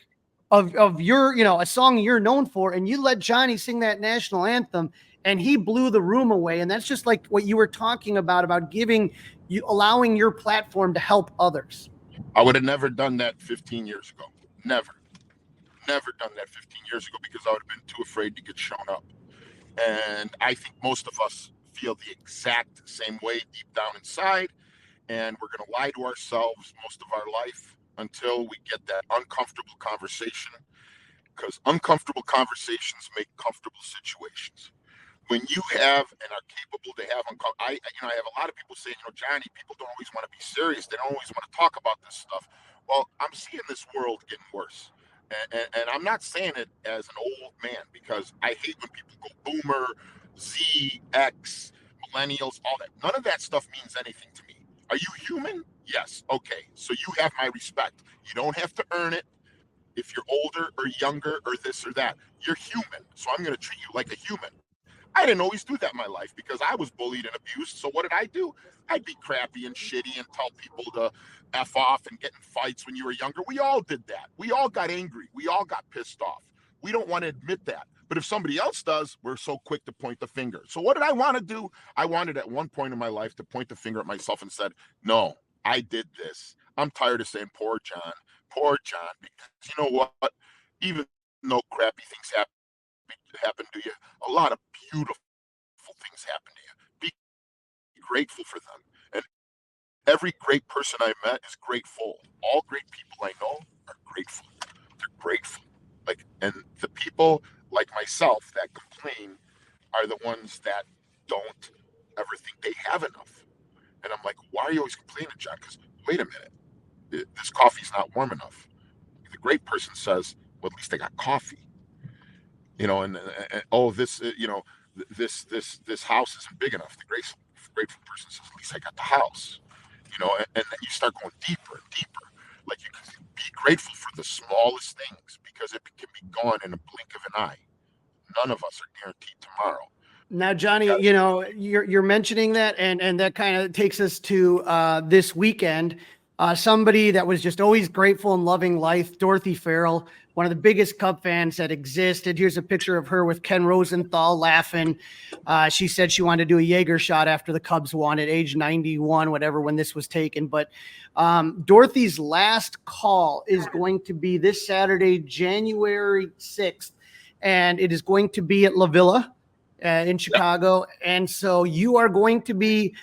Speaker 2: of your, a song you're known for, and you let Johnny sing that national anthem, and he blew the room away. And that's just like what you were talking about allowing your platform to help others.
Speaker 3: I would have never done that 15 years ago. Never done that 15 years ago, because I would have been too afraid to get shown up. And I think most of us feel the exact same way deep down inside, and we're going to lie to ourselves most of our life until we get that uncomfortable conversation, because uncomfortable conversations make comfortable situations. When you have and are capable to have I have a lot of people saying, Johnny, people don't always want to be serious. They don't always want to talk about this stuff. Well, I'm seeing this world getting worse. And I'm not saying it as an old man, because I hate when people go boomer, Z, X, millennials, all that. None of that stuff means anything to me. Are you human? Yes. Okay. So you have my respect. You don't have to earn it if you're older or younger or this or that. You're human. So I'm going to treat you like a human. I didn't always do that in my life, because I was bullied and abused. So what did I do? I'd be crappy and shitty and tell people to F off and get in fights when you were younger. We all did that. We all got angry. We all got pissed off. We don't want to admit that. But if somebody else does, we're so quick to point the finger. So what did I want to do? I wanted at one point in my life to point the finger at myself and said, no, I did this. I'm tired of saying poor John, because you know what? Even though crappy things happen to you, a lot of beautiful things happen to you. Be grateful for them. And every great person I met is grateful. All great people I know are grateful. They're grateful. And the people like myself that complain are the ones that don't ever think they have enough. And I'm like, why are you always complaining, John? Because wait a minute, this coffee's not warm enough. The great person says, well, at least I got coffee. And this house isn't big enough. The grateful person says, at least I got the house. And then you start going deeper and deeper. Like, you can be grateful for the smallest things, because it can be gone in a blink of an eye. None of us are guaranteed tomorrow.
Speaker 2: Now, Johnny, you're mentioning that, and that kind of takes us to this weekend. somebody that was just always grateful and loving life, Dorothy Farrell, one of the biggest Cub fans that existed. Here's a picture of her with Ken Rosenthal laughing. She said she wanted to do a Jaeger shot after the Cubs won at age 91, whatever, when this was taken. But Dorothy's last call is going to be this Saturday, January 6th, and it is going to be at La Villa in Chicago. And so you are going to be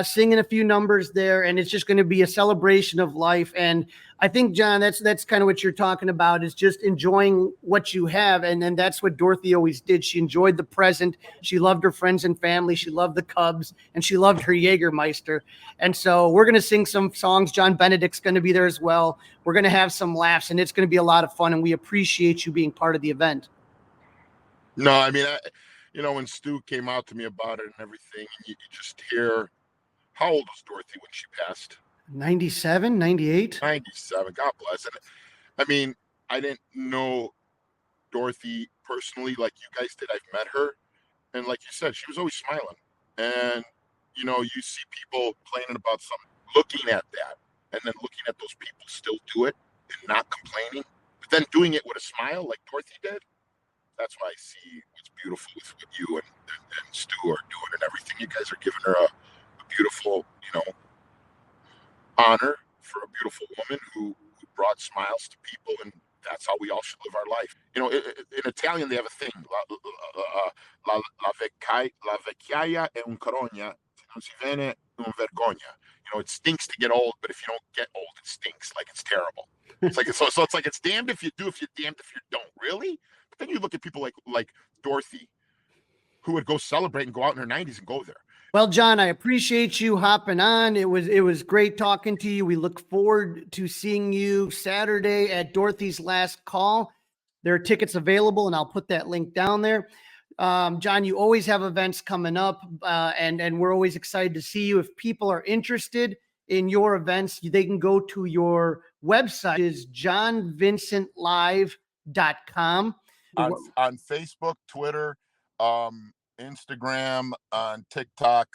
Speaker 2: singing a few numbers there, and it's just going to be a celebration of life. And I think, John, that's kind of what you're talking about, is just enjoying what you have. And then that's what Dorothy always did. She enjoyed the present. She loved her friends and family. She loved the Cubs, and she loved her Jägermeister. And so we're going to sing some songs. John Benedict's going to be there as well. We're going to have some laughs, and it's going to be a lot of fun. And we appreciate you being part of the event.
Speaker 3: No, I mean, when Stu came out to me about it and everything, and you just hear, how old was Dorothy when she passed?
Speaker 2: 97, 98?
Speaker 3: 97. God bless. And I mean, I didn't know Dorothy personally like you guys did. I've met her. And like you said, she was always smiling. And, you see people complaining about something, looking at that, and then looking at those people still do it and not complaining, but then doing it with a smile like Dorothy did. That's why I see what's beautiful with what you and Stu are doing and everything. You guys are giving her a beautiful, honor for a beautiful woman who brought smiles to people, and that's how we all should live our life. In Italian, they have a thing, la vecchiaia è un carogna, se non si viene non vergogna. It stinks to get old, but if you don't get old, it stinks. Like, it's terrible. It's like, so it's like, it's damned if you do, if you're damned if you don't, really. But then you look at people like Dorothy, who would go celebrate and go out in her 90s and go there.
Speaker 2: Well, John, I appreciate you hopping on. It was great talking to you. We look forward to seeing you Saturday at Dorothy's last call. There are tickets available, and I'll put that link down there. John, you always have events coming up, and we're always excited to see you. If people are interested in your events, they can go to your website, is johnvincentlive.com.
Speaker 3: On Facebook, Twitter, Instagram, on TikTok,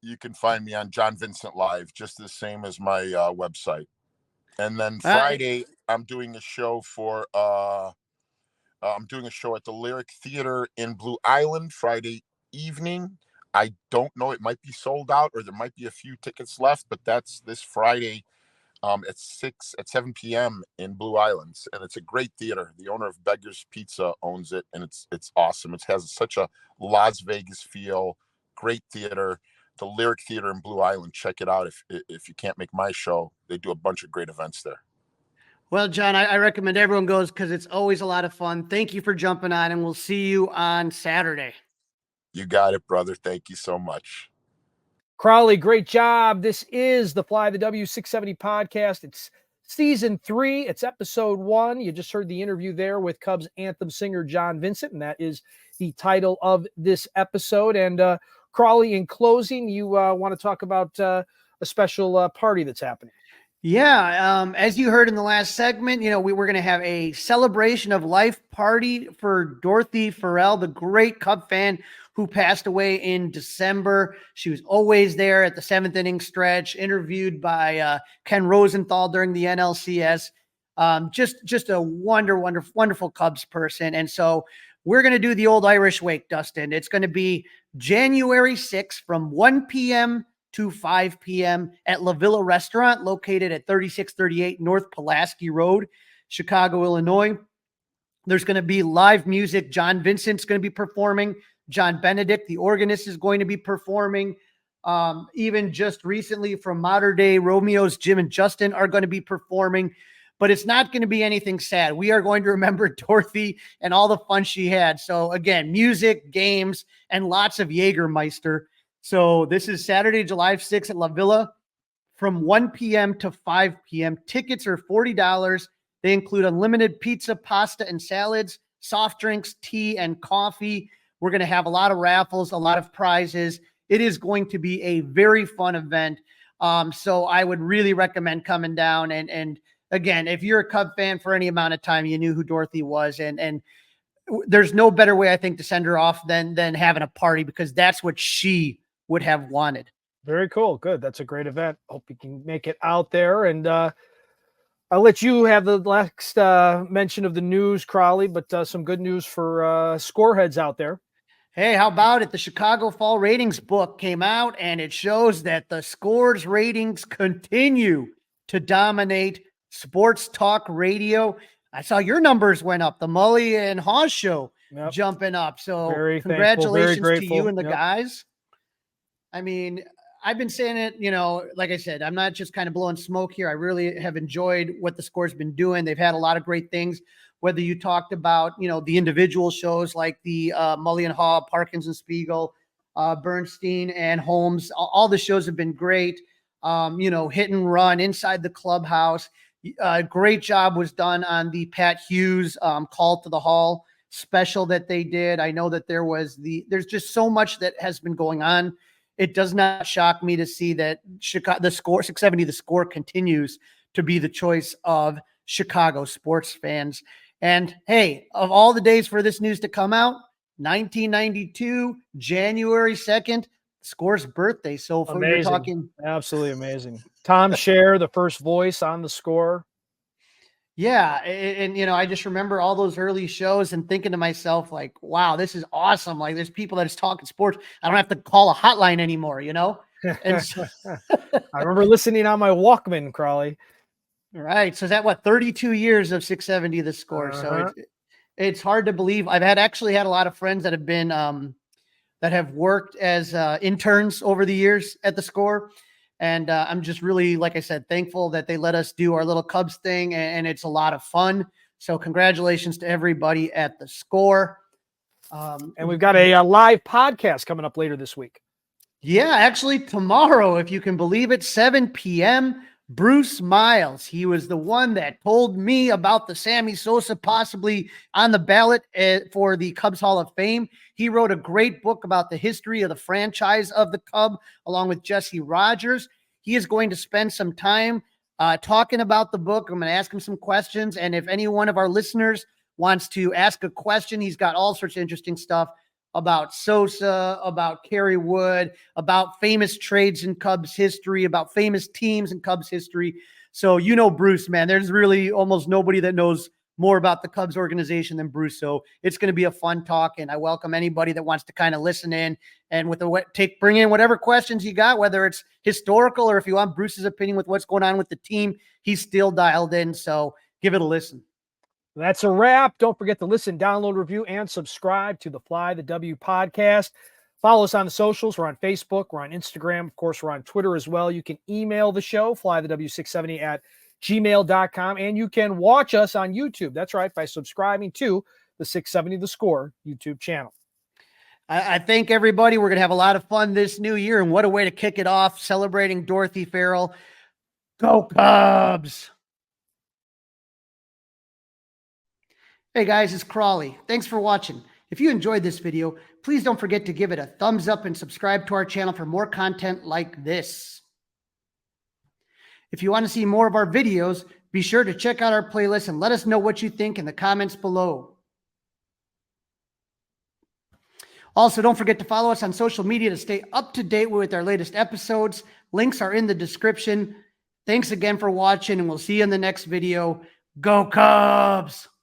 Speaker 3: you can find me on John Vincent Live, just the same as my website. And then Friday, I'm doing a show at the Lyric Theater in Blue Island Friday evening. I don't know, it might be sold out or there might be a few tickets left, but that's this Friday at 7 p.m. in Blue Islands, and it's a great theater. The owner of Beggar's Pizza owns it, and it's awesome. It has such a Las Vegas feel. Great theater, the Lyric Theater in Blue Island. Check it out if you can't make my show. They do a bunch of great events there.
Speaker 2: Well, John, I recommend everyone goes because it's always a lot of fun. Thank you for jumping on, and we'll see you on Saturday.
Speaker 3: You got it, brother. Thank you so much.
Speaker 1: Crawly, great job. This is the Fly the W670 podcast. It's season 3. It's episode 1. You just heard the interview there with Cubs anthem singer John Vincent, and that is the title of this episode. And Crawly, in closing, you want to talk about a special party that's happening.
Speaker 2: Yeah, as you heard in the last segment, we were going to have a celebration of life party for Dorothy Farrell, the great Cub fan who passed away in December. She was always there at the 7th inning stretch, interviewed by Ken Rosenthal during the NLCS. Just a wonderful Cubs person. And so we're going to do the old Irish wake, Dustin. It's going to be January 6th from 1 p.m. to 5 p.m. at La Villa Restaurant, located at 3638 North Pulaski Road, Chicago, Illinois. There's going to be live music. John Vincent's going to be performing. John Benedict, the organist, is going to be performing. Even just recently from Modern Day Romeo's, Jim and Justin are going to be performing. But it's not going to be anything sad. We are going to remember Dorothy and all the fun she had. So again, music, games, and lots of Jägermeister. So this is Saturday, July 6th at La Villa from 1 p.m. to 5 p.m. Tickets are $40. They include unlimited pizza, pasta, and salads, soft drinks, tea, and coffee. We're going to have a lot of raffles, a lot of prizes. It is going to be a very fun event. So I would really recommend coming down. And again, if you're a Cub fan for any amount of time, you knew who Dorothy was. And there's no better way, I think, to send her off than having a party, because that's what she would have wanted.
Speaker 1: Very cool. Good. That's a great event. Hope you can make it out there. And I'll let you have the last mention of the news, Crawly, but some good news for scoreheads out there.
Speaker 2: Hey, how about it? The Chicago Fall Ratings book came out, and it shows that the Scores ratings continue to dominate sports talk radio. I saw your numbers went up. The Mully and Haugh show jumping up. So
Speaker 1: very
Speaker 2: congratulations
Speaker 1: thankful,
Speaker 2: to you and the guys. I mean, I've been saying it, you know, like I said, I'm not just kind of blowing smoke here. I really have enjoyed what the Score's been doing. They've had a lot of great things, whether you talked about, you know, the individual shows like the Mully and Haugh, Parkins and Spiegel, Bernstein and Holmes. All the shows have been great. You know, hit and run inside the clubhouse. Great job was done on the Pat Hughes Call to the Hall special that they did. I know that there's just so much that has been going on. It does not shock me to see that the Score 670, the Score continues to be the choice of Chicago sports fans. And hey, of all the days for this news to come out, 1992, January 2nd, Score's birthday. So for you're talking
Speaker 1: absolutely amazing. Tom Scher, the first voice on the Score.
Speaker 2: Yeah. And, you know, I just remember all those early shows and thinking to myself, like, wow, this is awesome. Like, there's people that is talking sports. I don't have to call a hotline anymore, you know? And so,
Speaker 1: I remember listening on my Walkman, Crawly.
Speaker 2: Right. So is that what, 32 years of 670 the Score? So it's hard to believe. I've actually had a lot of friends that have been that have worked as interns over the years at the Score. And I'm just really, like I said, thankful that they let us do our little Cubs thing, and it's a lot of fun. So congratulations to everybody at the Score.
Speaker 1: And we've got a live podcast coming up later this week.
Speaker 2: Yeah, actually tomorrow, if you can believe it, 7 p.m., Bruce Miles. He was the one that told me about the Sammy Sosa possibly on the ballot for the Cubs Hall of Fame. He wrote a great book about the history of the franchise of the Cub, along with Jesse Rogers. He is going to spend some time talking about the book. I'm going to ask him some questions. And if any one of our listeners wants to ask a question, he's got all sorts of interesting stuff about Sosa, about Kerry Wood, about famous trades in Cubs history, about famous teams in Cubs history. So, you know, Bruce, man, there's really almost nobody that knows more about the Cubs organization than Bruce. So it's going to be a fun talk, and I welcome anybody that wants to kind of listen in and bring in whatever questions you got, whether it's historical or if you want Bruce's opinion with what's going on with the team. He's still dialed in. So give it a listen.
Speaker 1: That's a wrap. Don't forget to listen, download, review, and subscribe to the Fly the W podcast. Follow us on the socials. We're on Facebook. We're on Instagram. Of course, we're on Twitter as well. You can email the show, flythew670@gmail.com, and you can watch us on YouTube. That's right, by subscribing to the 670 The Score YouTube channel.
Speaker 2: I thank everybody. We're going to have a lot of fun this new year, and what a way to kick it off, celebrating Dorothy Farrell. Go Cubs! Hey guys, it's Crawly. Thanks for watching. If you enjoyed this video, please don't forget to give it a thumbs up and subscribe to our channel for more content like this. If you want to see more of our videos, be sure to check out our playlist and let us know what you think in the comments below. Also, don't forget to follow us on social media to stay up to date with our latest episodes. Links are in the description. Thanks again for watching, and we'll see you in the next video. Go Cubs!